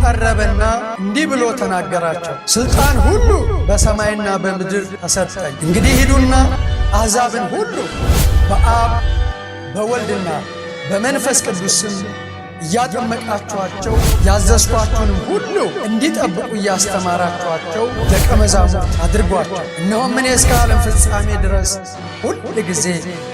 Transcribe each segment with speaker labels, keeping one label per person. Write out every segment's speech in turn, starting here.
Speaker 1: ቀረበና እንዲህ ብሎ ተናገራቸው፣ ስልጣን ሁሉ በሰማይና በምድር ተሰጠኝ። እንግዲህ ሂዱና አሕዛብን ሁሉ በአብ በወልድና በመንፈስ ቅዱስ ስም እያጠመቃችኋቸው ያዘዝኳችሁንም ሁሉ እንዲጠብቁ እያስተማራችኋቸው ደቀ መዛሙርት አድርጓቸው። እነሆም እኔ እስከ ዓለም ፍጻሜ ድረስ ሁል ጊዜ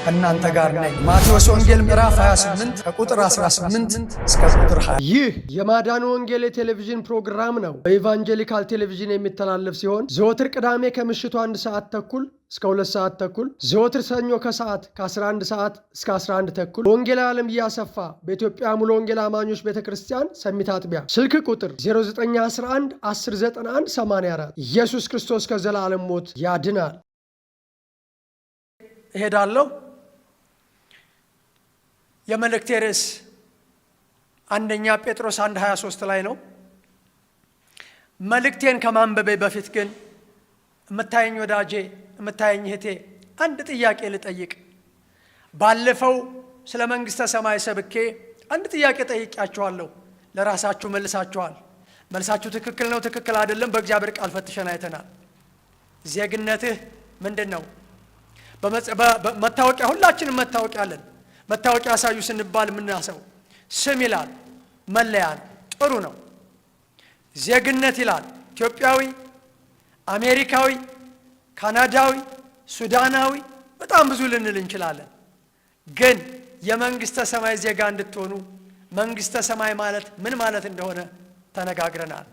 Speaker 1: ከእናንተ ጋር ነኝ። ማቴዎስ ወንጌል ምዕራፍ 28 ከቁጥር 18 እስከ ቁጥር 20። ይህ የማዳን ወንጌል የቴሌቪዥን ፕሮግራም ነው። በኢቫንጀሊካል ቴሌቪዥን የሚተላለፍ ሲሆን ዘወትር ቅዳሜ ከምሽቱ 1 ሰዓት ተኩል እስከ 2 ሰዓት ተኩል፣ ዘወትር ሰኞ ከሰዓት ከ11 ሰዓት እስከ 11 ተኩል በወንጌላዊ ዓለም እያሰፋ በኢትዮጵያ ሙሉ ወንጌል አማኞች ቤተክርስቲያን ሰሚት አጥቢያ። ስልክ ቁጥር 0911 1091 84። ኢየሱስ ክርስቶስ ከዘላለም ሞት ያድናል። እሄዳለሁ። የመልእክቴ ርዕስ 1 ጴጥሮስ 1:23 ላይ ነው። መልእክቴን ከማንበቤ በፊት ግን የምታየኝ ወዳጄ፣ የምታየኝ እህቴ አንድ ጥያቄ ልጠይቅ። ባለፈው ስለ መንግሥተ ሰማይ ሰብኬ አንድ ጥያቄ ጠይቄያችኋለሁ። ለራሳችሁ መልሳችኋል። መልሳችሁ ትክክል ነው፣ ትክክል አይደለም በእግዚአብሔር ቃል ፈትሸን አይተናል። ዜግነትህ ምንድን ነው? መታወቂያ፣ ሁላችንም መታወቂያ አለን። መታወቂያ ያሳዩ ስንባል የምናሰው ስም ይላል፣ መለያ ነው። ጥሩ ነው። ዜግነት ይላል ኢትዮጵያዊ፣ አሜሪካዊ፣ ካናዳዊ፣ ሱዳናዊ፣ በጣም ብዙ ልንል እንችላለን። ግን የመንግሥተ ሰማይ ዜጋ እንድትሆኑ መንግሥተ ሰማይ ማለት ምን ማለት እንደሆነ ተነጋግረናል።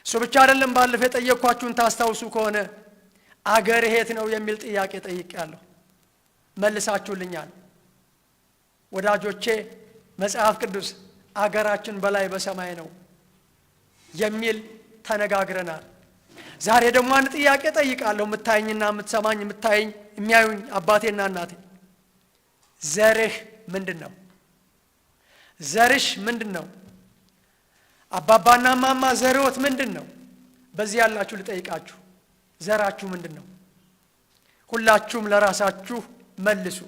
Speaker 1: እሱ ብቻ አይደለም። ባለፈ የጠየቅኳችሁን ታስታውሱ ከሆነ አገር የት ነው የሚል ጥያቄ ጠይቄያለሁ። መልሳችሁልኛል። ወዳጆቼ መጽሐፍ ቅዱስ አገራችን በላይ በሰማይ ነው የሚል ተነጋግረናል። ዛሬ ደግሞ አንድ ጥያቄ ጠይቃለሁ። የምታየኝና የምትሰማኝ፣ የምታየኝ የሚያዩኝ አባቴና እናቴ፣ ዘርህ ምንድን ነው? ዘርሽ ምንድን ነው? አባባና ማማ ዘርዎት ምንድን ነው? በዚህ ያላችሁ ልጠይቃችሁ፣ ዘራችሁ ምንድን ነው? ሁላችሁም ለራሳችሁ መልሱ።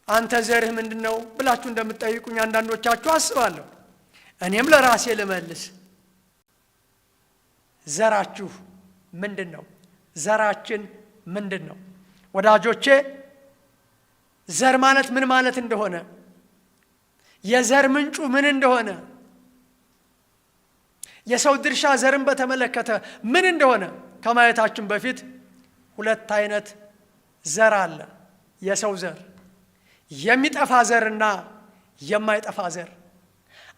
Speaker 1: አንተ ዘርህ ምንድን ነው ብላችሁ እንደምትጠይቁኝ አንዳንዶቻችሁ አስባለሁ። እኔም ለራሴ ልመልስ። ዘራችሁ ምንድን ነው? ዘራችን ምንድን ነው? ወዳጆቼ ዘር ማለት ምን ማለት እንደሆነ፣ የዘር ምንጩ ምን እንደሆነ፣ የሰው ድርሻ ዘርን በተመለከተ ምን እንደሆነ ከማየታችን በፊት 2 አይነት ዘር አለ። የሰው ዘር፣ የሚጠፋ ዘርና የማይጠፋ ዘር።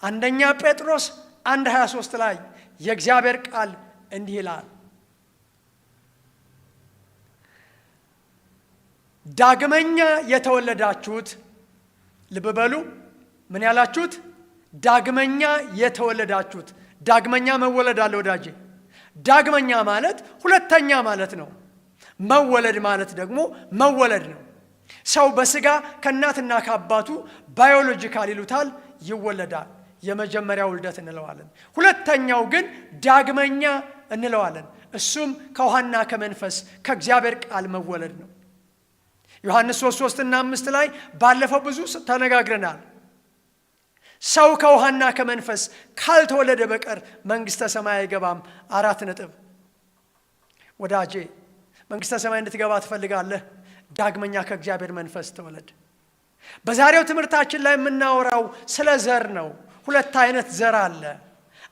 Speaker 1: 1 ጴጥሮስ 1:23 ላይ የእግዚአብሔር ቃል እንዲህ ይላል፣ ዳግመኛ የተወለዳችሁት፣ ልብ በሉ፣ ምን ያላችሁት? ዳግመኛ የተወለዳችሁት። ዳግመኛ መወለድ አለ ወዳጄ። ዳግመኛ ማለት ሁለተኛ ማለት ነው። መወለድ ማለት ደግሞ መወለድ ነው። ሰው በስጋ ከእናትና ከአባቱ ባዮሎጂካል ይሉታል ይወለዳል። የመጀመሪያው ውልደት እንለዋለን። ሁለተኛው ግን ዳግመኛ እንለዋለን። እሱም ከውሃና ከመንፈስ ከእግዚአብሔር ቃል መወለድ ነው። ዮሐንስ 3:3 እና 5 ላይ ባለፈው ብዙ ተነጋግረናል። ሰው ከውሃና ከመንፈስ ካልተወለደ በቀር መንግሥተ ሰማይ አይገባም። 4 ነጥብ። ወዳጄ መንግሥተ ሰማይ እንድትገባ ትፈልጋለህ? ዳግመኛ ከእግዚአብሔር መንፈስ ተወለድ። በዛሬው ትምህርታችን ላይ የምናወራው ስለ ዘር ነው። 2 አይነት ዘር አለ።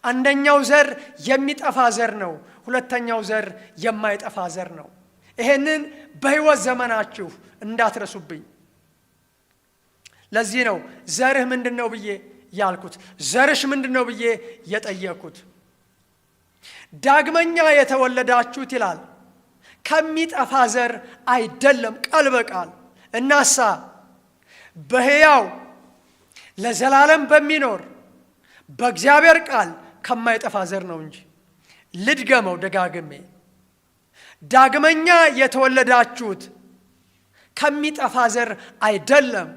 Speaker 1: አንደኛው ዘር የሚጠፋ ዘር ነው። ሁለተኛው ዘር የማይጠፋ ዘር ነው። ይሄንን በሕይወት ዘመናችሁ እንዳትረሱብኝ። ለዚህ ነው ዘርህ ምንድነው ብዬ ያልኩት፣ ዘርሽ ምንድነው ብዬ የጠየኩት። ዳግመኛ የተወለዳችሁት ይላል ከሚጠፋ ዘር አይደለም። ቃል በቃል እናሳ በሕያው ለዘላለም በሚኖር በእግዚአብሔር ቃል ከማይጠፋ ዘር ነው እንጂ። ልድገመው ደጋግሜ፣ ዳግመኛ የተወለዳችሁት ከሚጠፋ ዘር አይደለም፣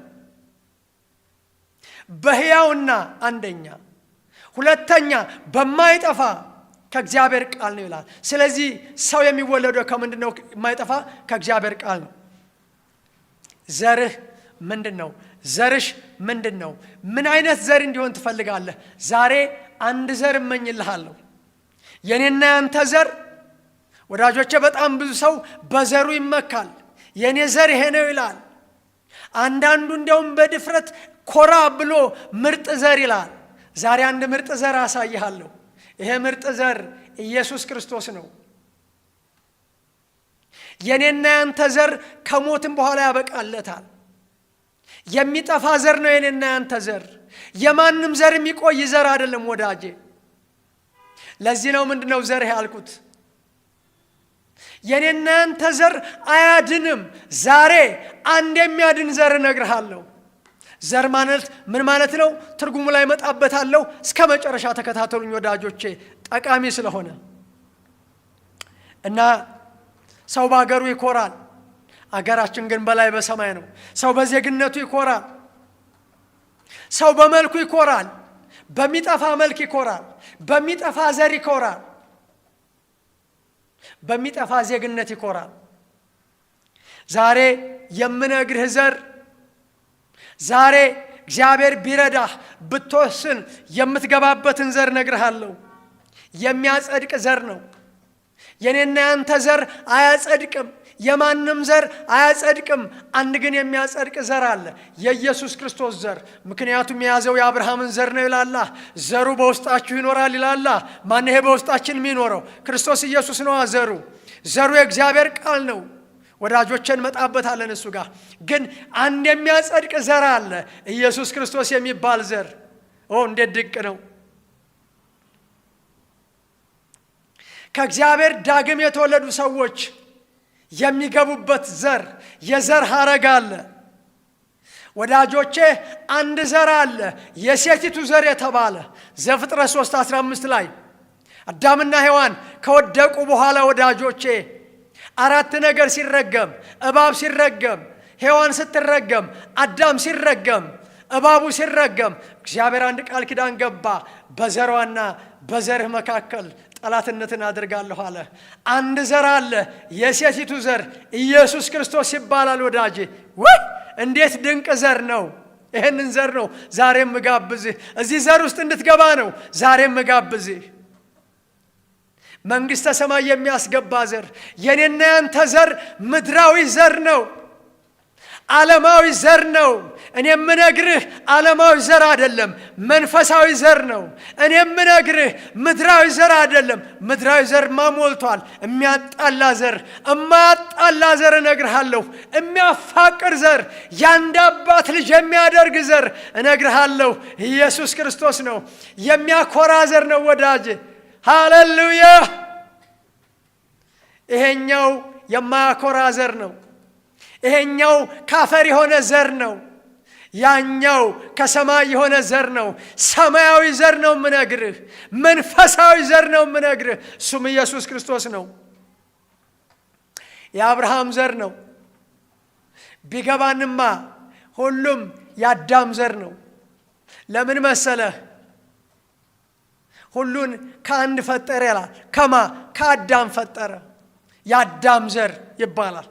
Speaker 1: በሕያውና አንደኛ፣ ሁለተኛ በማይጠፋ ከእግዚአብሔር ቃል ነው ይላል። ስለዚህ ሰው የሚወለደው ከምንድነው? የማይጠፋ ከእግዚአብሔር ቃል ነው። ዘርህ ምንድነው? ዘርሽ ምንድነው? ምን አይነት ዘር እንዲሆን ትፈልጋለህ? ዛሬ አንድ ዘር እመኝልሃለሁ። የኔና ያንተ ዘር ወዳጆቼ፣ በጣም ብዙ ሰው በዘሩ ይመካል። የኔ ዘር ይሄ ነው ይላል። አንዳንዱ እንደውም በድፍረት ኮራ ብሎ ምርጥ ዘር ይላል። ዛሬ አንድ ምርጥ ዘር አሳይሃለሁ። ይሄ ምርጥ ዘር ኢየሱስ ክርስቶስ ነው። የኔና ያንተ ዘር ከሞትም በኋላ ያበቃለታል። የሚጠፋ ዘር ነው የኔና ያንተ ዘር። የማንም ዘር የሚቆይ ዘር አይደለም ወዳጄ። ለዚህ ነው ምንድነው ዘር ያልኩት? የኔና ያንተ ዘር አያድንም። ዛሬ አንድ የሚያድን ዘር እነግርሃለሁ። ዘር ማለት ምን ማለት ነው? ትርጉሙ ላይ መጣበታለሁ። እስከ መጨረሻ ተከታተሉኝ ወዳጆቼ፣ ጠቃሚ ስለሆነ እና ሰው በአገሩ ይኮራል። አገራችን ግን በላይ በሰማይ ነው። ሰው በዜግነቱ ይኮራል። ሰው በመልኩ ይኮራል። በሚጠፋ መልክ ይኮራል። በሚጠፋ ዘር ይኮራል። በሚጠፋ ዜግነት ይኮራል። ዛሬ የምነግርህ ዘር፣ ዛሬ እግዚአብሔር ቢረዳህ ብትወስን የምትገባበትን ዘር ነግርሃለሁ። የሚያጸድቅ ዘር ነው። የኔና ያንተ ዘር አያጸድቅም። የማንም ዘር አያጸድቅም። አንድ ግን የሚያጸድቅ ዘር አለ፣ የኢየሱስ ክርስቶስ ዘር። ምክንያቱም የያዘው የአብርሃምን ዘር ነው ይላል። ዘሩ በውስጣችሁ ይኖራል ይላል። ማን ይሄ በውስጣችን የሚኖረው? ክርስቶስ ኢየሱስ ነው ዘሩ። ዘሩ የእግዚአብሔር ቃል ነው። ወዳጆችን መጣበታለን እሱ ጋር። ግን አንድ የሚያጸድቅ ዘር አለ፣ ኢየሱስ ክርስቶስ የሚባል ዘር። እንዴት ድንቅ ነው! ከእግዚአብሔር ዳግም የተወለዱ ሰዎች የሚገቡበት ዘር፣ የዘር ሐረግ አለ። ወዳጆቼ አንድ ዘር አለ፣ የሴቲቱ ዘር የተባለ ዘፍጥረት 3:15 ላይ አዳምና ሔዋን ከወደቁ በኋላ ወዳጆቼ አራት ነገር ሲረገም፣ እባብ ሲረገም፣ ሔዋን ስትረገም፣ አዳም ሲረገም፣ እባቡ ሲረገም፣ እግዚአብሔር አንድ ቃል ኪዳን ገባ። በዘሯና በዘርህ መካከል ጠላትነትን አድርጋለሁ አለ። አንድ ዘር አለ፣ የሴቲቱ ዘር ኢየሱስ ክርስቶስ ይባላል። ወዳጄ ወይ እንዴት ድንቅ ዘር ነው! ይህንን ዘር ነው ዛሬም ምጋብዝህ። እዚህ ዘር ውስጥ እንድትገባ ነው ዛሬም ምጋብዝህ። መንግሥተ ሰማይ የሚያስገባ ዘር። የኔና ያንተ ዘር ምድራዊ ዘር ነው፣ ዓለማዊ ዘር ነው። እኔ የምነግርህ ዓለማዊ ዘር አይደለም፣ መንፈሳዊ ዘር ነው። እኔ የምነግርህ ምድራዊ ዘር አይደለም። ምድራዊ ዘር ማሞልቷል። የሚያጣላ ዘር፣ እማያጣላ ዘር እነግርሃለሁ። የሚያፋቅር ዘር፣ ያንድ አባት ልጅ የሚያደርግ ዘር እነግርሃለሁ። ኢየሱስ ክርስቶስ ነው። የሚያኮራ ዘር ነው ወዳጅ። ሃሌሉያ! ይሄኛው የማያኮራ ዘር ነው። ይሄኛው ካፈር የሆነ ዘር ነው። ያኛው ከሰማይ የሆነ ዘር ነው። ሰማያዊ ዘር ነው የምነግርህ። መንፈሳዊ ዘር ነው የምነግርህ። እሱም ኢየሱስ ክርስቶስ ነው። የአብርሃም ዘር ነው። ቢገባንማ ሁሉም የአዳም ዘር ነው። ለምን መሰለህ? ሁሉን ከአንድ ፈጠረ ይላል። ከአዳም ፈጠረ። የአዳም ዘር ይባላል።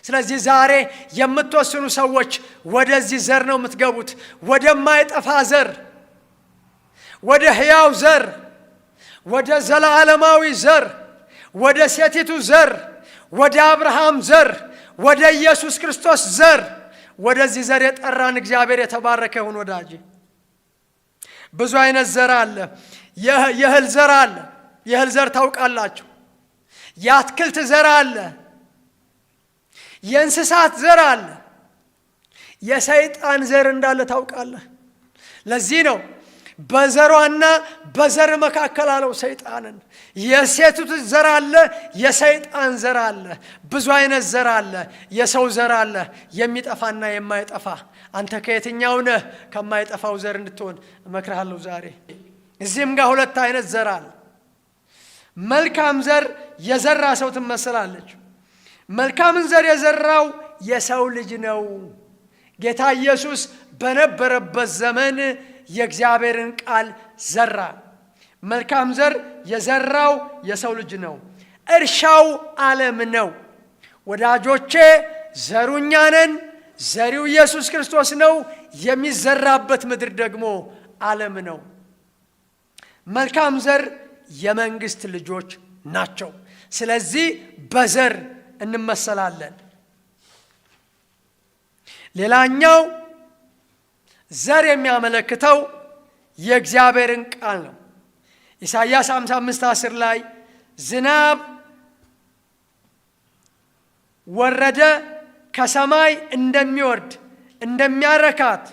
Speaker 1: ስለዚህ ዛሬ የምትወስኑ ሰዎች ወደዚህ ዘር ነው የምትገቡት። ወደማይጠፋ ዘር፣ ወደ ሕያው ዘር፣ ወደ ዘላለማዊ ዘር፣ ወደ ሴቲቱ ዘር፣ ወደ አብርሃም ዘር፣ ወደ ኢየሱስ ክርስቶስ ዘር፣ ወደዚህ ዘር የጠራን እግዚአብሔር የተባረከ ይሁን። ወዳጅ ብዙ አይነት ዘር አለ። የእህል ዘር አለ። የእህል ዘር ታውቃላችሁ። የአትክልት ዘር አለ። የእንስሳት ዘር አለ። የሰይጣን ዘር እንዳለ ታውቃለህ። ለዚህ ነው በዘሯና በዘር መካከል አለው ሰይጣንን። የሴቲቱ ዘር አለ፣ የሰይጣን ዘር አለ። ብዙ አይነት ዘር አለ። የሰው ዘር አለ፣ የሚጠፋና የማይጠፋ። አንተ ከየትኛው ነህ? ከማይጠፋው ዘር እንድትሆን እመክርሃለሁ ዛሬ። እዚህም ጋር ሁለት አይነት ዘር አለ። መልካም ዘር የዘራ ሰው ትመስላለች። መልካምን ዘር የዘራው የሰው ልጅ ነው። ጌታ ኢየሱስ በነበረበት ዘመን የእግዚአብሔርን ቃል ዘራ። መልካም ዘር የዘራው የሰው ልጅ ነው። እርሻው ዓለም ነው። ወዳጆቼ ዘሩ እኛ ነን፣ ዘሪው ኢየሱስ ክርስቶስ ነው። የሚዘራበት ምድር ደግሞ ዓለም ነው። መልካም ዘር የመንግስት ልጆች ናቸው። ስለዚህ በዘር እንመሰላለን። ሌላኛው ዘር የሚያመለክተው የእግዚአብሔርን ቃል ነው። ኢሳይያስ 55:10 ላይ ዝናብ ወረደ ከሰማይ እንደሚወርድ እንደሚያረካት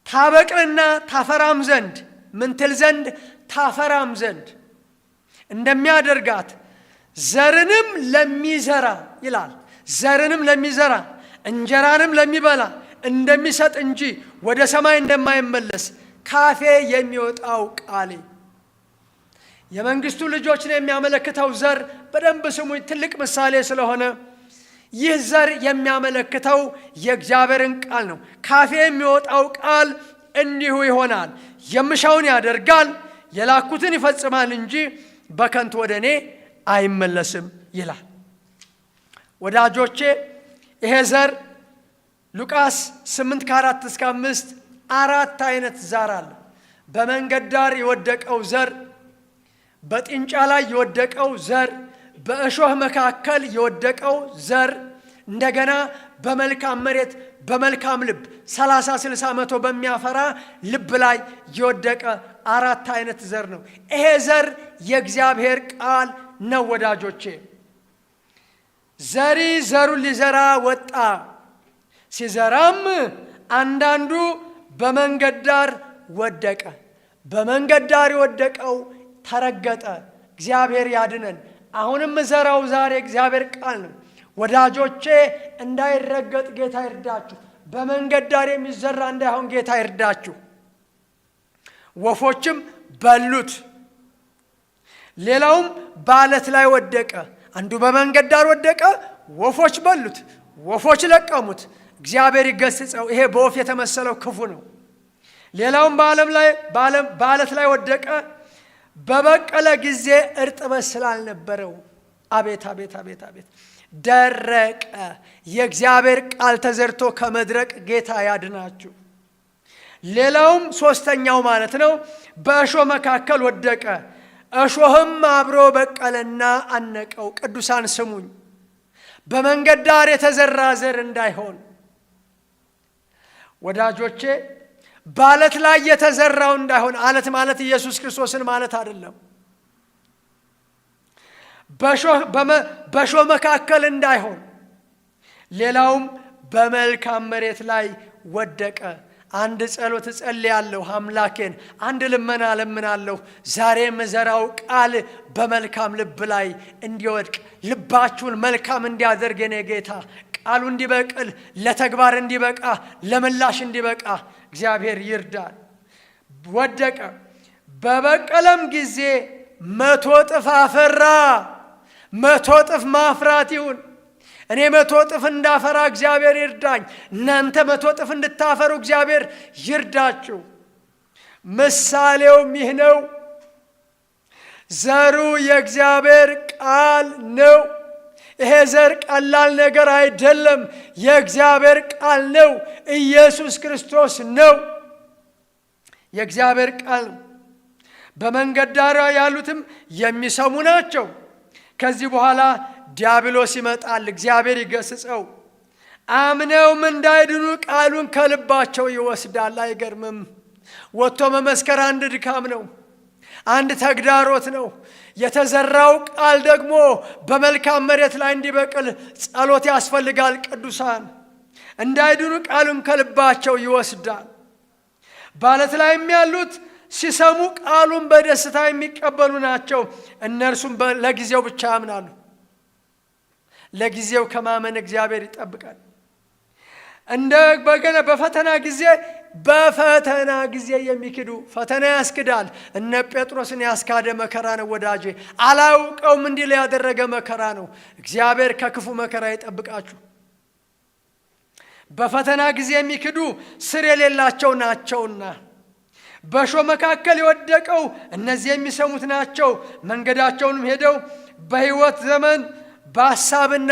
Speaker 1: ታበቅልና ታፈራም ዘንድ ምን ትል ዘንድ ታፈራም ዘንድ እንደሚያደርጋት ዘርንም ለሚዘራ ይላል። ዘርንም ለሚዘራ እንጀራንም ለሚበላ እንደሚሰጥ እንጂ ወደ ሰማይ እንደማይመለስ ካፌ የሚወጣው ቃሌ። የመንግስቱ ልጆችን የሚያመለክተው ዘር በደንብ ስሙ፣ ትልቅ ምሳሌ ስለሆነ ይህ ዘር የሚያመለክተው የእግዚአብሔርን ቃል ነው። ካፌ የሚወጣው ቃል እንዲሁ ይሆናል፣ የምሻውን ያደርጋል፣ የላኩትን ይፈጽማል እንጂ በከንቱ ወደ እኔ አይመለስም ይላል። ወዳጆቼ ይሄ ዘር ሉቃስ 8:4-5 4 አይነት ዘር አለ። በመንገድ ዳር የወደቀው ዘር፣ በጥንጫ ላይ የወደቀው ዘር፣ በእሾህ መካከል የወደቀው ዘር፣ እንደገና በመልካም መሬት በመልካም ልብ 30-60 በሚያፈራ ልብ ላይ የወደቀ 4 አይነት ዘር ነው። ይሄ ዘር የእግዚአብሔር ቃል ነው። ወዳጆቼ ዘሪ ዘሩን ሊዘራ ወጣ። ሲዘራም አንዳንዱ በመንገድ ዳር ወደቀ። በመንገድ ዳር የወደቀው ተረገጠ። እግዚአብሔር ያድነን። አሁንም ዘራው ዛሬ እግዚአብሔር ቃል ነው። ወዳጆቼ እንዳይረገጥ ጌታ ይርዳችሁ። በመንገድ ዳር የሚዘራ እንዳይሆን ጌታ ይርዳችሁ። ወፎችም በሉት። ሌላውም በዓለት ላይ ወደቀ። አንዱ በመንገድ ዳር ወደቀ፣ ወፎች በሉት፣ ወፎች ለቀሙት። እግዚአብሔር ይገስጸው። ይሄ በወፍ የተመሰለው ክፉ ነው። ሌላውም በዓለት ላይ ወደቀ፣ በበቀለ ጊዜ እርጥበት ስላልነበረው አቤት አቤት አቤት አቤት ደረቀ። የእግዚአብሔር ቃል ተዘርቶ ከመድረቅ ጌታ ያድናችሁ። ሌላውም ሶስተኛው ማለት ነው በእሾህ መካከል ወደቀ፣ እሾህም አብሮ በቀለና አነቀው። ቅዱሳን ስሙኝ፣ በመንገድ ዳር የተዘራ ዘር እንዳይሆን ወዳጆቼ፣ በዓለት ላይ የተዘራው እንዳይሆን። ዓለት ማለት ኢየሱስ ክርስቶስን ማለት አይደለም። በእሾህ መካከል እንዳይሆን። ሌላውም በመልካም መሬት ላይ ወደቀ። አንድ ጸሎት እጸልያለሁ፣ አምላኬን አንድ ልመና እለምናለሁ። ዛሬ የምዘራው ቃል በመልካም ልብ ላይ እንዲወድቅ፣ ልባችሁን መልካም እንዲያደርግ የኔ ጌታ ቃሉ እንዲበቅል፣ ለተግባር እንዲበቃ፣ ለምላሽ እንዲበቃ እግዚአብሔር ይርዳል። ወደቀ፣ በበቀለም ጊዜ 100 እጥፍ አፈራ። 100 እጥፍ ማፍራት ይሁን። እኔ 100 እጥፍ እንዳፈራ እግዚአብሔር ይርዳኝ። እናንተ 100 እጥፍ እንድታፈሩ እግዚአብሔር ይርዳችሁ። ምሳሌውም ይህ ነው። ዘሩ የእግዚአብሔር ቃል ነው። ይሄ ዘር ቀላል ነገር አይደለም። የእግዚአብሔር ቃል ነው። ኢየሱስ ክርስቶስ ነው። የእግዚአብሔር ቃል ነው። በመንገድ ዳር ያሉትም የሚሰሙ ናቸው። ከዚህ በኋላ ዲያብሎስ ይመጣል። እግዚአብሔር ይገስጸው። አምነውም እንዳይድኑ ቃሉን ከልባቸው ይወስዳል። አይገርምም? ወጥቶ መመስከር አንድ ድካም ነው፣ አንድ ተግዳሮት ነው። የተዘራው ቃል ደግሞ በመልካም መሬት ላይ እንዲበቅል ጸሎት ያስፈልጋል። ቅዱሳን እንዳይድኑ ቃሉን ከልባቸው ይወስዳል። በዓለት ላይም ያሉት ሲሰሙ ቃሉን በደስታ የሚቀበሉ ናቸው። እነርሱም ለጊዜው ብቻ ያምናሉ። ለጊዜው ከማመን እግዚአብሔር ይጠብቃል። እንደገና በፈተና ጊዜ የሚክዱ፣ ፈተና ያስክዳል። እነ ጴጥሮስን ያስካደ መከራ ነው ወዳጄ። አላውቀውም እንዲል ያደረገ መከራ ነው። እግዚአብሔር ከክፉ መከራ ይጠብቃችሁ። በፈተና ጊዜ የሚክዱ ስር የሌላቸው ናቸውና በእሾህ መካከል የወደቀው እነዚህ የሚሰሙት ናቸው። መንገዳቸውንም ሄደው በሕይወት ዘመን በሐሳብና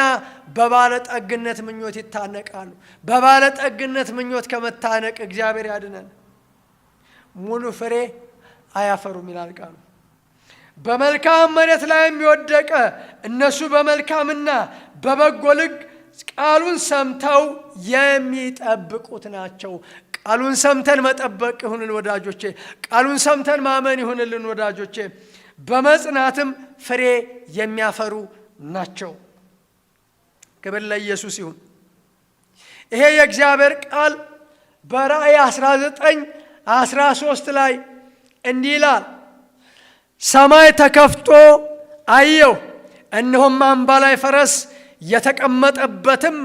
Speaker 1: በባለጠግነት ምኞት ይታነቃሉ። በባለጠግነት ምኞት ከመታነቅ እግዚአብሔር ያድነን። ሙሉ ፍሬ አያፈሩም ይላል ቃሉ። በመልካም መሬት ላይ የወደቀ እነሱ በመልካምና በበጎ ልግ ቃሉን ሰምተው የሚጠብቁት ናቸው። ቃሉን ሰምተን መጠበቅ ይሁንልን ወዳጆቼ። ቃሉን ሰምተን ማመን ይሁንልን ወዳጆቼ። በመጽናትም ፍሬ የሚያፈሩ ናቸው። ክብር ለኢየሱስ ይሁን። ይሄ የእግዚአብሔር ቃል በራእይ 19:13 ላይ እንዲህ ይላል፣ ሰማይ ተከፍቶ አየሁ፣ እነሆም አምባላይ ፈረስ፣ የተቀመጠበትም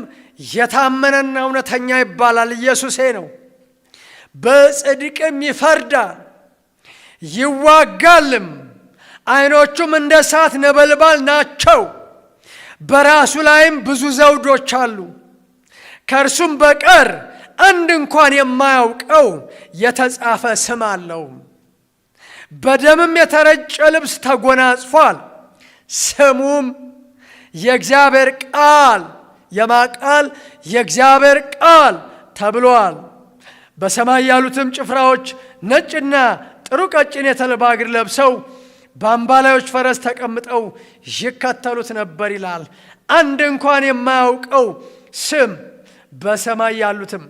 Speaker 1: የታመነና እውነተኛ ይባላል። ኢየሱሴ ነው። በጽድቅም ይፈርዳል ይዋጋልም። ዓይኖቹም እንደ እሳት ነበልባል ናቸው። በራሱ ላይም ብዙ ዘውዶች አሉ። ከእርሱም በቀር አንድ እንኳን የማያውቀው የተጻፈ ስም አለው። በደምም የተረጨ ልብስ ተጎናጽፏል። ስሙም የእግዚአብሔር ቃል የማ ቃል የእግዚአብሔር ቃል ተብሏል። በሰማይ ያሉትም ጭፍራዎች ነጭና ጥሩ ቀጭን የተልባ እግር ለብሰው በአምባላዮች ፈረስ ተቀምጠው ይከተሉት ነበር ይላል። አንድ እንኳን የማያውቀው ስም በሰማይ ያሉትም፣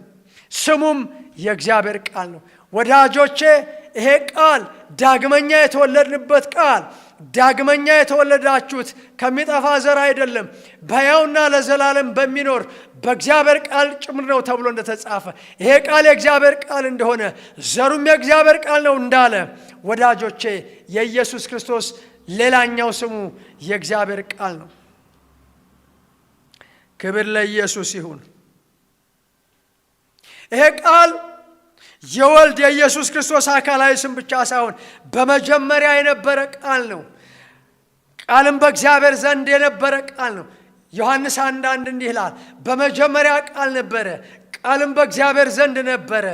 Speaker 1: ስሙም የእግዚአብሔር ቃል ነው። ወዳጆቼ ይሄ ቃል ዳግመኛ የተወለድንበት ቃል፣ ዳግመኛ የተወለዳችሁት ከሚጠፋ ዘር አይደለም፣ በሕያውና ለዘላለም በሚኖር በእግዚአብሔር ቃል ጭምር ነው ተብሎ እንደተጻፈ፣ ይሄ ቃል የእግዚአብሔር ቃል እንደሆነ ዘሩም የእግዚአብሔር ቃል ነው እንዳለ፣ ወዳጆቼ የኢየሱስ ክርስቶስ ሌላኛው ስሙ የእግዚአብሔር ቃል ነው። ክብር ለኢየሱስ ይሁን። ይሄ ቃል የወልድ የኢየሱስ ክርስቶስ አካላዊ ስም ብቻ ሳይሆን በመጀመሪያ የነበረ ቃል ነው። ቃልም በእግዚአብሔር ዘንድ የነበረ ቃል ነው። ዮሐንስ 1:1 እንዲህ ይላል፣ በመጀመሪያ ቃል ነበረ፣ ቃልም በእግዚአብሔር ዘንድ ነበረ፣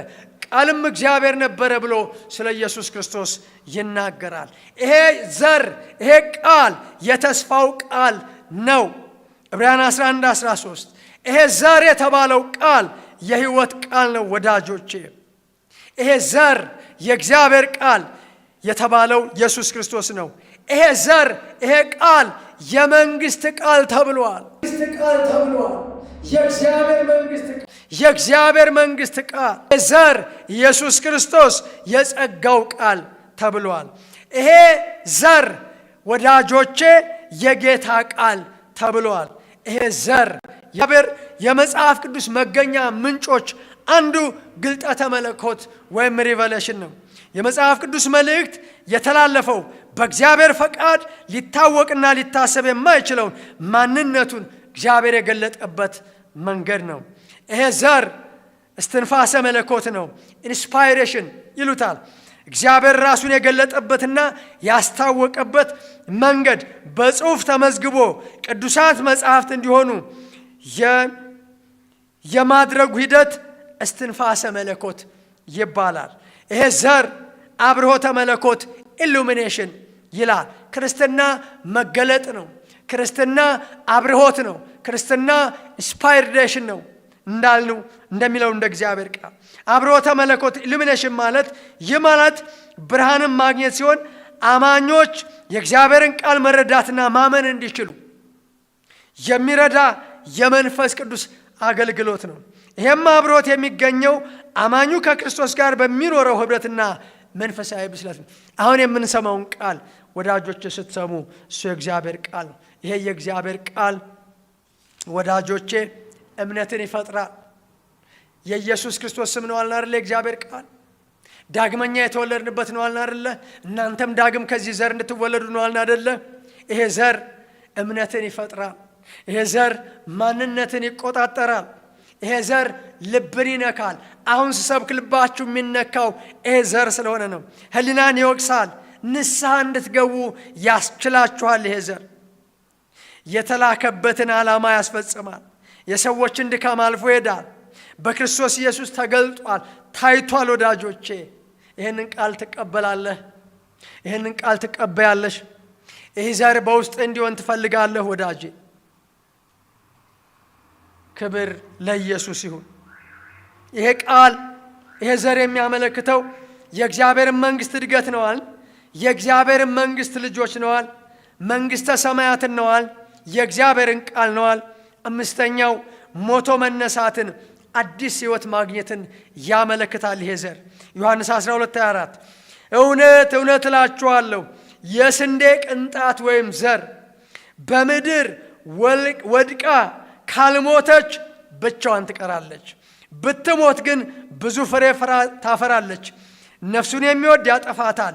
Speaker 1: ቃልም እግዚአብሔር ነበረ ብሎ ስለ ኢየሱስ ክርስቶስ ይናገራል። ይሄ ዘር፣ ይሄ ቃል የተስፋው ቃል ነው። ዕብራውያን 11:13 ይሄ ዘር የተባለው ቃል የሕይወት ቃል ነው ወዳጆቼ። ይሄ ዘር የእግዚአብሔር ቃል የተባለው ኢየሱስ ክርስቶስ ነው። ይሄ ዘር፣ ይሄ ቃል የመንግስት ቃል ተብሏል። የእግዚአብሔር መንግስት ቃል። ዘር ኢየሱስ ክርስቶስ የጸጋው ቃል ተብሏል። ይሄ ዘር ወዳጆቼ የጌታ ቃል ተብሏል። ይሄ ዘር የመጽሐፍ ቅዱስ መገኛ ምንጮች አንዱ ግልጠተ መለኮት ወይም ሪቨሌሽን ነው። የመጽሐፍ ቅዱስ መልእክት የተላለፈው በእግዚአብሔር ፈቃድ ሊታወቅና ሊታሰብ የማይችለውን ማንነቱን እግዚአብሔር የገለጠበት መንገድ ነው። ይሄ ዘር እስትንፋሰ መለኮት ነው። ኢንስፓይሬሽን ይሉታል። እግዚአብሔር ራሱን የገለጠበትና ያስታወቀበት መንገድ በጽሑፍ ተመዝግቦ ቅዱሳት መጻሕፍት እንዲሆኑ የማድረጉ ሂደት እስትንፋሰ መለኮት ይባላል። ይሄ ዘር አብርሆተ መለኮት ኢሉሚኔሽን ይላል። ክርስትና መገለጥ ነው። ክርስትና አብርሆት ነው። ክርስትና ኢንስፓይሬሽን ነው እንዳልነው እንደሚለው እንደ እግዚአብሔር ቃል አብርሆተ መለኮት ኢሉሚኔሽን ማለት ይህ ማለት ብርሃንን ማግኘት ሲሆን አማኞች የእግዚአብሔርን ቃል መረዳትና ማመን እንዲችሉ የሚረዳ የመንፈስ ቅዱስ አገልግሎት ነው። ይሄም አብሮት የሚገኘው አማኙ ከክርስቶስ ጋር በሚኖረው ህብረትና መንፈሳዊ ብስለት ነው። አሁን የምንሰማውን ቃል ወዳጆች ስትሰሙ እሱ የእግዚአብሔር ቃል ነው። ይሄ የእግዚአብሔር ቃል ወዳጆቼ እምነትን ይፈጥራል። የኢየሱስ ክርስቶስ ስም ነው አልን አይደለ? የእግዚአብሔር ቃል ዳግመኛ የተወለድንበት ነው አልን አይደለ? እናንተም ዳግም ከዚህ ዘር እንድትወለዱ ነው አልን አይደለ? ይሄ ዘር እምነትን ይፈጥራል። ይሄ ዘር ማንነትን ይቆጣጠራል። ይሄ ዘር ልብን ይነካል። አሁን ስሰብክ ልባችሁ የሚነካው ይሄ ዘር ስለሆነ ነው። ህሊናን ይወቅሳል። ንስሐ እንድትገቡ ያስችላችኋል። ይሄ ዘር የተላከበትን ዓላማ ያስፈጽማል። የሰዎችን ድካም አልፎ ይሄዳል። በክርስቶስ ኢየሱስ ተገልጧል፣ ታይቷል። ወዳጆቼ ይህንን ቃል ትቀበላለህ? ይህንን ቃል ትቀበያለሽ? ይህ ዘር በውስጥ እንዲሆን ትፈልጋለህ? ወዳጄ ክብር ለኢየሱስ ይሁን። ይሄ ቃል ይሄ ዘር የሚያመለክተው የእግዚአብሔርን መንግሥት እድገት ነዋል። የእግዚአብሔርን መንግሥት ልጆች ነዋል። መንግሥተ ሰማያትን ነዋል። የእግዚአብሔርን ቃል ነዋል። አምስተኛው ሞቶ መነሳትን አዲስ ሕይወት ማግኘትን ያመለክታል። ይሄ ዘር ዮሐንስ 12:24 እውነት እውነት እላችኋለሁ የስንዴ ቅንጣት ወይም ዘር በምድር ወድቃ ካልሞተች ብቻዋን ትቀራለች፣ ብትሞት ግን ብዙ ፍሬ ታፈራለች። ነፍሱን የሚወድ ያጠፋታል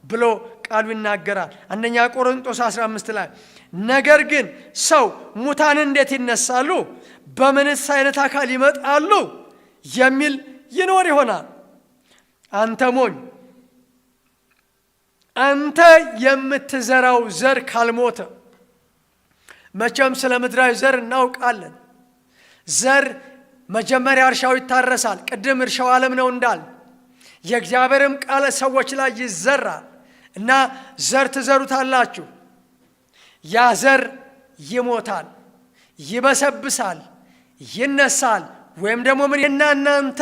Speaker 1: ብሎ ቃሉ ይናገራል። አንደኛ ቆሮንቶስ 15 ላይ ነገር ግን ሰው ሙታን እንዴት ይነሳሉ? በምንስ አይነት አካል ይመጣሉ? የሚል ይኖር ይሆናል። አንተ ሞኝ፣ አንተ የምትዘራው ዘር ካልሞተ፣ መቼም ስለ ምድራዊ ዘር እናውቃለን። ዘር መጀመሪያ እርሻው ይታረሳል። ቅድም እርሻው ዓለም ነው እንዳል የእግዚአብሔርም ቃል ሰዎች ላይ ይዘራል እና ዘር ትዘሩታላችሁ። ያ ዘር ይሞታል፣ ይበሰብሳል፣ ይነሳል። ወይም ደግሞ ምን እናንተ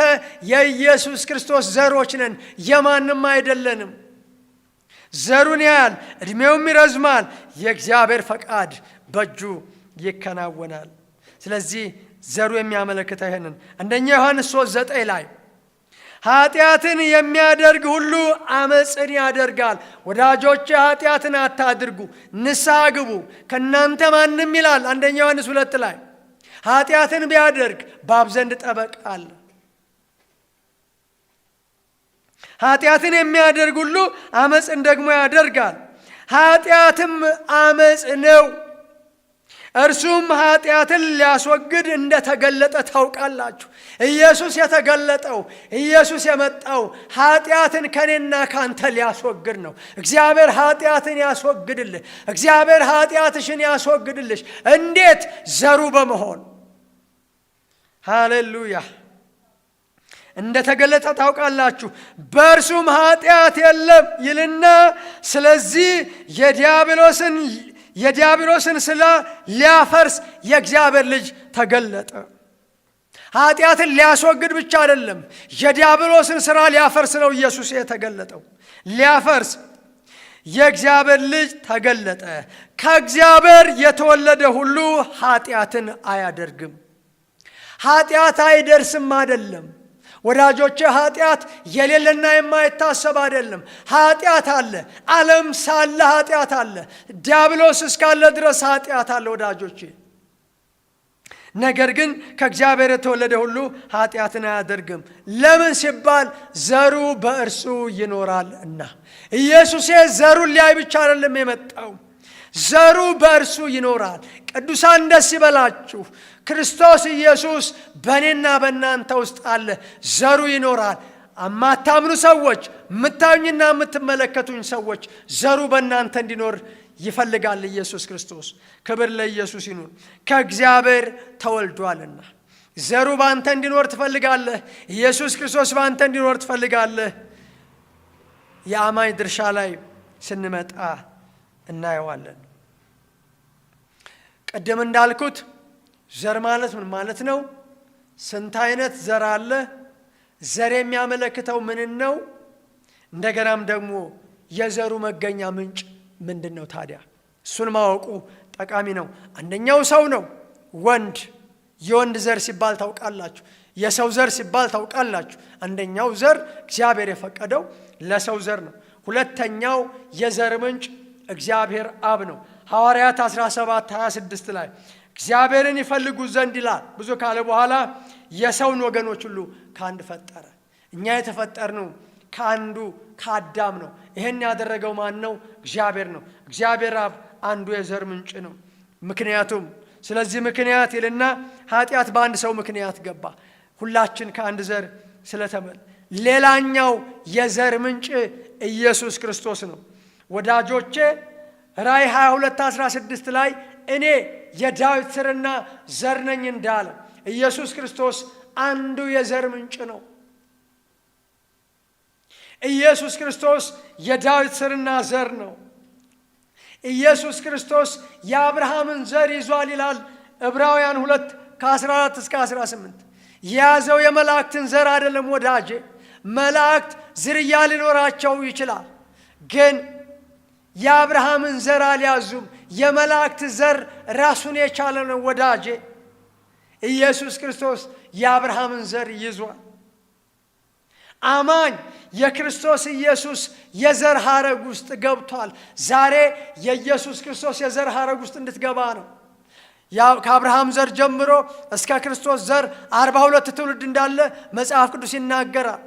Speaker 1: የኢየሱስ ክርስቶስ ዘሮች ነን፣ የማንም አይደለንም። ዘሩን ያያል፣ ዕድሜውም ይረዝማል፣ የእግዚአብሔር ፈቃድ በእጁ ይከናወናል። ስለዚህ ዘሩ የሚያመለክተው ይሄንን አንደኛ ዮሐንስ 3:9 ላይ ኃጢአትን የሚያደርግ ሁሉ አመፅን ያደርጋል። ወዳጆች ኃጢአትን አታድርጉ፣ ንስሐ ግቡ። ከእናንተ ማንም ይላል አንደኛ ዮሐንስ 2 ላይ ኃጢአትን ቢያደርግ በአብ ዘንድ ጠበቃ አለ። ኃጢአትን የሚያደርግ ሁሉ አመፅን ደግሞ ያደርጋል። ኃጢአትም አመፅ ነው፣ እርሱም ኃጢአትን ሊያስወግድ እንደተገለጠ ታውቃላችሁ። ኢየሱስ የተገለጠው ኢየሱስ የመጣው ኃጢአትን ከኔና ካንተ ሊያስወግድ ነው። እግዚአብሔር ኃጢአትን ያስወግድልህ። እግዚአብሔር ኃጢአትሽን ያስወግድልሽ። እንዴት? ዘሩ በመሆን ሃሌሉያ። እንደተገለጠ ታውቃላችሁ፣ በእርሱም ኃጢአት የለም ይልና ስለዚህ የዲያብሎስን ስራ ሊያፈርስ የእግዚአብሔር ልጅ ተገለጠ። ኃጢአትን ሊያስወግድ ብቻ አይደለም፣ የዲያብሎስን ስራ ሊያፈርስ ነው ኢየሱስ የተገለጠው። ሊያፈርስ የእግዚአብሔር ልጅ ተገለጠ። ከእግዚአብሔር የተወለደ ሁሉ ኃጢአትን አያደርግም። ኃጢአት አይደርስም አይደለም ወዳጆቼ፣ ኃጢአት የሌለና የማይታሰብ አይደለም። ኃጢአት አለ። ዓለም ሳለ ኃጢአት አለ። ዲያብሎስ እስካለ ድረስ ኃጢአት አለ ወዳጆቼ። ነገር ግን ከእግዚአብሔር የተወለደ ሁሉ ኃጢአትን አያደርግም። ለምን ሲባል ዘሩ በእርሱ ይኖራልና። ኢየሱስ ዘሩን ሊያይ ብቻ አይደለም የመጣው፣ ዘሩ በእርሱ ይኖራል። ቅዱሳን ደስ ይበላችሁ፣ ክርስቶስ ኢየሱስ በእኔና በእናንተ ውስጥ አለ። ዘሩ ይኖራል። አማታምኑ ሰዎች፣ የምታዩኝና የምትመለከቱኝ ሰዎች ዘሩ በእናንተ እንዲኖር ይፈልጋል ኢየሱስ ክርስቶስ። ክብር ለኢየሱስ ይኑር። ከእግዚአብሔር ተወልዷልና ዘሩ በአንተ እንዲኖር ትፈልጋለህ። ኢየሱስ ክርስቶስ በአንተ እንዲኖር ትፈልጋለህ። የአማኝ ድርሻ ላይ ስንመጣ እናየዋለን። ቀደም እንዳልኩት ዘር ማለት ምን ማለት ነው? ስንት አይነት ዘር አለ? ዘር የሚያመለክተው ምን ነው? እንደገናም ደግሞ የዘሩ መገኛ ምንጭ ምንድን ነው? ታዲያ እሱን ማወቁ ጠቃሚ ነው። አንደኛው ሰው ነው፣ ወንድ። የወንድ ዘር ሲባል ታውቃላችሁ፣ የሰው ዘር ሲባል ታውቃላችሁ። አንደኛው ዘር እግዚአብሔር የፈቀደው ለሰው ዘር ነው። ሁለተኛው የዘር ምንጭ እግዚአብሔር አብ ነው። ሐዋርያት 17:26 ላይ እግዚአብሔርን ይፈልጉ ዘንድ ይላል። ብዙ ካለ በኋላ የሰውን ወገኖች ሁሉ ከአንድ ፈጠረ። እኛ የተፈጠርነው ከአንዱ ከአዳም ነው። ይሄን ያደረገው ማን ነው? እግዚአብሔር ነው። እግዚአብሔር አብ አንዱ የዘር ምንጭ ነው። ምክንያቱም ስለዚህ ምክንያት ይልና ኃጢአት በአንድ ሰው ምክንያት ገባ፣ ሁላችን ከአንድ ዘር ስለተመል። ሌላኛው የዘር ምንጭ ኢየሱስ ክርስቶስ ነው። ወዳጆቼ ራእይ 22:16 ላይ እኔ የዳዊት ስርና ዘር ነኝ እንዳለ ኢየሱስ ክርስቶስ አንዱ የዘር ምንጭ ነው። ኢየሱስ ክርስቶስ የዳዊት ስርና ዘር ነው። ኢየሱስ ክርስቶስ የአብርሃምን ዘር ይዟል ይላል ዕብራውያን ከ14 እስከ 18 የያዘው የመላእክትን ዘር አይደለም ወዳጄ። መላእክት ዝርያ ሊኖራቸው ይችላል፣ ግን የአብርሃምን ዘር አልያዙም። የመላእክት ዘር ራሱን የቻለ ነው ወዳጄ። ኢየሱስ ክርስቶስ የአብርሃምን ዘር ይዟል። አማኝ የክርስቶስ ኢየሱስ የዘር ሐረግ ውስጥ ገብቷል። ዛሬ የኢየሱስ ክርስቶስ የዘር ሐረግ ውስጥ እንድትገባ ነው። ከአብርሃም ዘር ጀምሮ እስከ ክርስቶስ ዘር 42 ትውልድ እንዳለ መጽሐፍ ቅዱስ ይናገራል።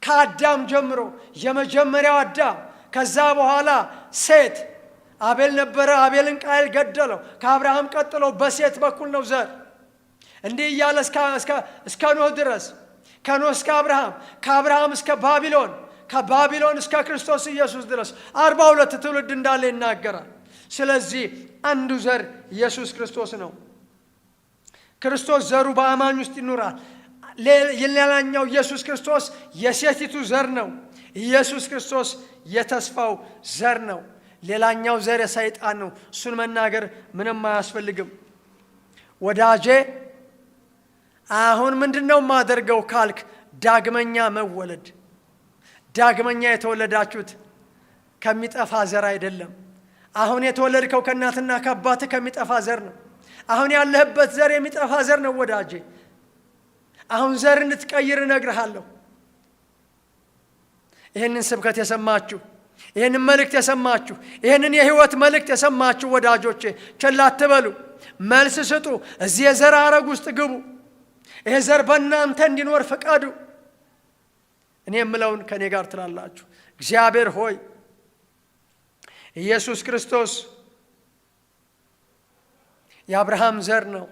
Speaker 1: ከአዳም ጀምሮ የመጀመሪያው አዳም፣ ከዛ በኋላ ሴት አቤል ነበረ። አቤልን ቃየል ገደለው። ከአብርሃም ቀጥሎ በሴት በኩል ነው ዘር። እንዲህ እያለ እስከ ኖህ ድረስ፣ ከኖህ እስከ አብርሃም፣ ከአብርሃም እስከ ባቢሎን፣ ከባቢሎን እስከ ክርስቶስ ኢየሱስ ድረስ 42 ትውልድ እንዳለ ይናገራል። ስለዚህ አንዱ ዘር ኢየሱስ ክርስቶስ ነው። ክርስቶስ ዘሩ በአማኝ ውስጥ ይኖራል። ሌላኛው ኢየሱስ ክርስቶስ የሴቲቱ ዘር ነው። ኢየሱስ ክርስቶስ የተስፋው ዘር ነው። ሌላኛው ዘር የሰይጣን ነው። እሱን መናገር ምንም አያስፈልግም ወዳጄ። አሁን ምንድነው ማደርገው ካልክ፣ ዳግመኛ መወለድ። ዳግመኛ የተወለዳችሁት ከሚጠፋ ዘር አይደለም። አሁን የተወለድከው ከእናትና ከአባትህ ከሚጠፋ ዘር ነው። አሁን ያለህበት ዘር የሚጠፋ ዘር ነው ወዳጄ። አሁን ዘር እንድትቀይር እነግርሃለሁ። ይህንን ስብከት የሰማችሁ፣ ይህንን መልእክት የሰማችሁ፣ ይህንን የህይወት መልእክት የሰማችሁ ወዳጆቼ ቸል አትበሉ፣ መልስ ስጡ። እዚህ የዘር ሐረግ ውስጥ ግቡ። ይሄ ዘር በእናንተ እንዲኖር ፍቀዱ። እኔ የምለውን ከእኔ ጋር ትላላችሁ። እግዚአብሔር ሆይ ኢየሱስ ክርስቶስ የአብርሃም ዘር ነው።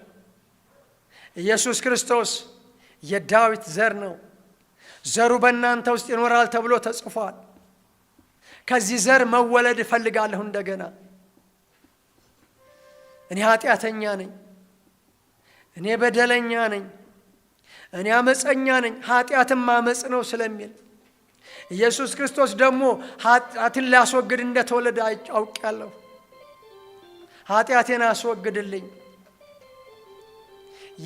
Speaker 1: ኢየሱስ ክርስቶስ የዳዊት ዘር ነው። ዘሩ በእናንተ ውስጥ ይኖራል ተብሎ ተጽፏል። ከዚህ ዘር መወለድ እፈልጋለሁ እንደገና። እኔ ኃጢአተኛ ነኝ፣ እኔ በደለኛ ነኝ፣ እኔ አመፀኛ ነኝ። ኃጢአትም አመፅ ነው ስለሚል ኢየሱስ ክርስቶስ ደግሞ ኃጢአትን ሊያስወግድ እንደተወለደ አውቃለሁ። ኃጢአቴን አስወግድልኝ፣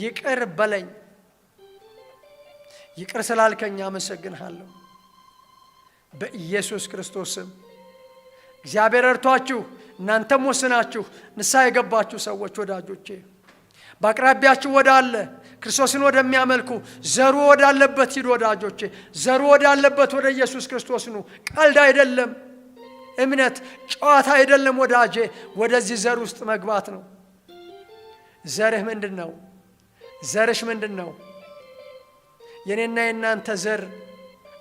Speaker 1: ይቅር በለኝ። ይቅር ስላልከኝ አመሰግንሃለሁ በኢየሱስ ክርስቶስ ስም። እግዚአብሔር እርቷችሁ እናንተም ወስናችሁ ንስሐ የገባችሁ ሰዎች ወዳጆቼ፣ በአቅራቢያችሁ ወዳለ ክርስቶስን ወደሚያመልኩ ዘሩ ወዳለበት ሂዱ ወዳጆቼ። ዘሩ ወዳለበት ወደ ኢየሱስ ክርስቶስ ኑ። ቀልድ አይደለም፣ እምነት ጨዋታ አይደለም ወዳጄ። ወደዚህ ዘር ውስጥ መግባት ነው። ዘርህ ምንድን ነው? ዘርሽ ምንድን ነው? የኔና የናንተ ዘር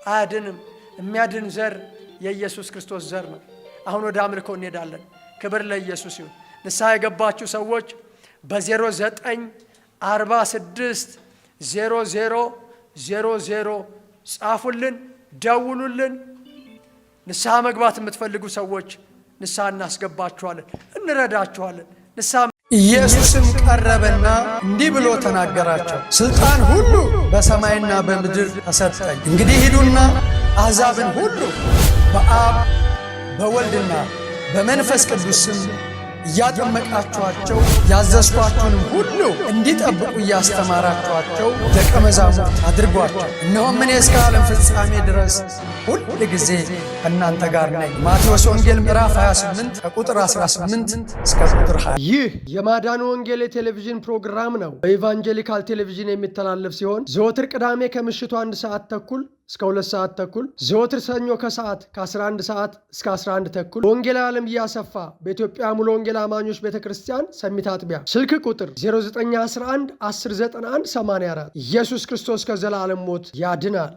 Speaker 1: አያድንም። የሚያድን ዘር የኢየሱስ ክርስቶስ ዘር ነው። አሁን ወደ አምልኮ እንሄዳለን። ክብር ለኢየሱስ ይሁን። ንስሐ የገባችሁ ሰዎች በ0946 0000 ጻፉልን፣ ደውሉልን። ንስሐ መግባት የምትፈልጉ ሰዎች ንስሐ እናስገባችኋለን፣ እንረዳችኋለን። ንስሐ ኢየሱስም ቀረበና እንዲህ ብሎ ተናገራቸው፣ ስልጣን ሁሉ በሰማይና በምድር ተሰጠኝ። እንግዲህ ሂዱና አሕዛብን ሁሉ በአብ በወልድና በመንፈስ ቅዱስ ስም እያጠመቃችኋቸው ያዘዝኳችሁንም ሁሉ እንዲጠብቁ እያስተማራችኋቸው ደቀ መዛሙርት አድርጓቸው። እነሆም እኔ እስከ ዓለም ፍጻሜ ድረስ ሁል ጊዜ ከእናንተ ጋር ነኝ። ማቴዎስ ወንጌል ምዕራፍ 28 ከቁጥር 18 እስከ ቁጥር 20። ይህ የማዳን ወንጌል የቴሌቪዥን ፕሮግራም ነው። በኢቫንጀሊካል ቴሌቪዥን የሚተላለፍ ሲሆን ዘወትር ቅዳሜ ከምሽቱ 1 ሰዓት ተኩል እስከ 2 ሰዓት ተኩል፣ ዘወትር ሰኞ ከሰዓት ከ11 ሰዓት እስከ 11 ተኩል በወንጌላዊ ዓለም እያሰፋ በኢትዮጵያ ሙሉ ወንጌል አማኞች ቤተክርስቲያን ሰሚት አጥቢያ። ስልክ ቁጥር 0911 1091 84። ኢየሱስ ክርስቶስ ከዘላለም ሞት ያድናል።